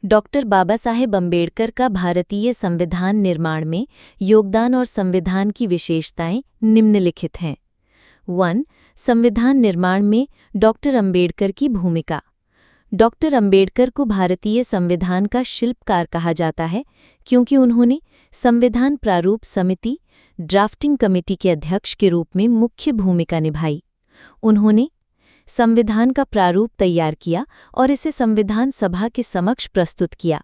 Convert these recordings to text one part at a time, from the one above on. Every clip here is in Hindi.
डॉक्टर बाबा साहेब अम्बेडकर का भारतीय संविधान निर्माण में योगदान और संविधान की विशेषताएं निम्नलिखित हैं। 1. संविधान निर्माण में डॉक्टर अम्बेडकर की भूमिका। डॉक्टर अम्बेडकर को भारतीय संविधान का शिल्पकार कहा जाता है क्योंकि उन्होंने संविधान प्रारूप समिति ड्राफ्टिंग कमेटी के अध्यक्ष के रूप में मुख्य भूमिका निभाई। उन्होंने संविधान का प्रारूप तैयार किया और इसे संविधान सभा के समक्ष प्रस्तुत किया।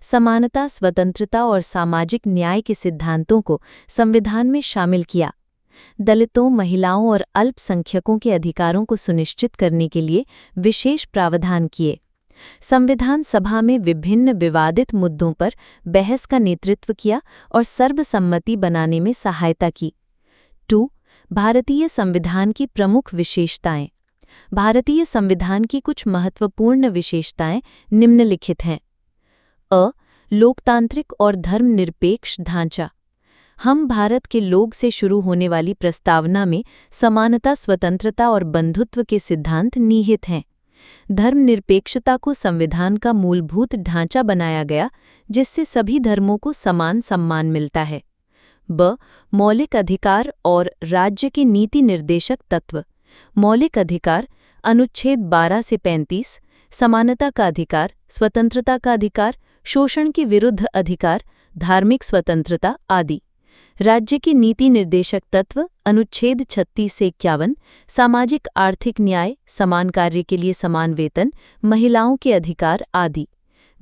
समानता, स्वतंत्रता और सामाजिक न्याय के सिद्धांतों को संविधान में शामिल किया। दलितों, महिलाओं और अल्पसंख्यकों के अधिकारों को सुनिश्चित करने के लिए विशेष प्रावधान किए। संविधान सभा में विभिन्न विवादित मुद्दों पर बहस का नेतृत्व किया और सर्वसम्मति बनाने में सहायता की। 2. भारतीय संविधान की प्रमुख विशेषताएं। भारतीय संविधान की कुछ महत्वपूर्ण विशेषताएं निम्नलिखित हैं। अ. लोकतांत्रिक और धर्मनिरपेक्ष ढांचा। हम भारत के लोग से शुरू होने वाली प्रस्तावना में समानता, स्वतंत्रता और बंधुत्व के सिद्धांत निहित हैं। धर्मनिरपेक्षता को संविधान का मूलभूत ढांचा बनाया गया, जिससे सभी धर्मों को समान सम्मान मिलता है। ब. मौलिक अधिकार और राज्य के नीति निर्देशक तत्व। मौलिक अधिकार अनुच्छेद 12 से 35, समानता का अधिकार, स्वतंत्रता का अधिकार, शोषण के विरुद्ध अधिकार, धार्मिक स्वतंत्रता आदि। राज्य के नीति निर्देशक तत्व अनुच्छेद 36 से 51, सामाजिक आर्थिक न्याय, समान कार्य के लिए समान वेतन, महिलाओं के अधिकार आदि।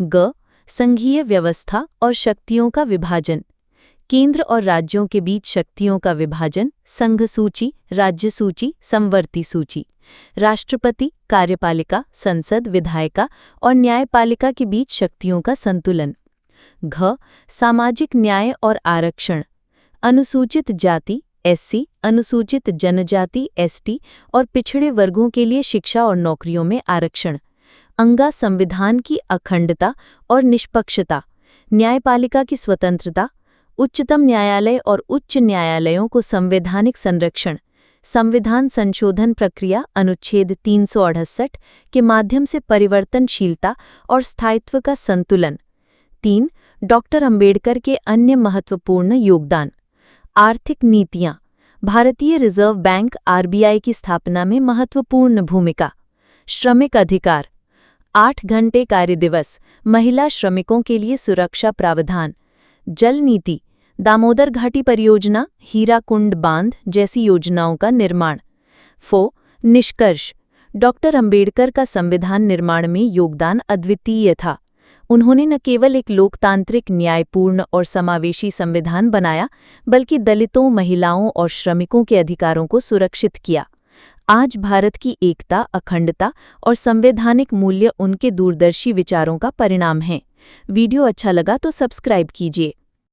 ग. संघीय व्यवस्था और शक्तियों का विभाजन। केंद्र और राज्यों के बीच शक्तियों का विभाजन, संघ सूची, राज्य सूची, समवर्ती सूची। राष्ट्रपति, कार्यपालिका, संसद, विधायिका और न्यायपालिका के बीच शक्तियों का संतुलन। घ. सामाजिक न्याय और आरक्षण। अनुसूचित जाति एससी, अनुसूचित जनजाति एसटी और पिछड़े वर्गों के लिए शिक्षा और नौकरियों में आरक्षण। अंगा संविधान की अखंडता और निष्पक्षता, न्यायपालिका की स्वतंत्रता, उच्चतम न्यायालय और उच्च न्यायालयों को संवैधानिक संरक्षण, संविधान संशोधन प्रक्रिया अनुच्छेद 368 के माध्यम से परिवर्तनशीलता और स्थायित्व का संतुलन। 3. डॉक्टर अम्बेडकर के अन्य महत्वपूर्ण योगदान। आर्थिक नीतियाँ। भारतीय रिजर्व बैंक आरबीआई की स्थापना में महत्वपूर्ण भूमिका। श्रमिक अधिकार। 8 घंटे कार्य दिवस, महिला श्रमिकों के लिए सुरक्षा प्रावधान। जल नीति, दामोदर घाटी परियोजना, हीराकुंड बांध जैसी योजनाओं का निर्माण। निष्कर्ष। डॉक्टर अम्बेडकर का संविधान निर्माण में योगदान अद्वितीय था। उन्होंने न केवल एक लोकतांत्रिक, न्यायपूर्ण और समावेशी संविधान बनाया, बल्कि दलितों, महिलाओं और श्रमिकों के अधिकारों को सुरक्षित किया। आज भारत की एकता, अखंडता और संवैधानिक मूल्य उनके दूरदर्शी विचारों का परिणाम हैं। वीडियो अच्छा लगा तो सब्सक्राइब कीजिए।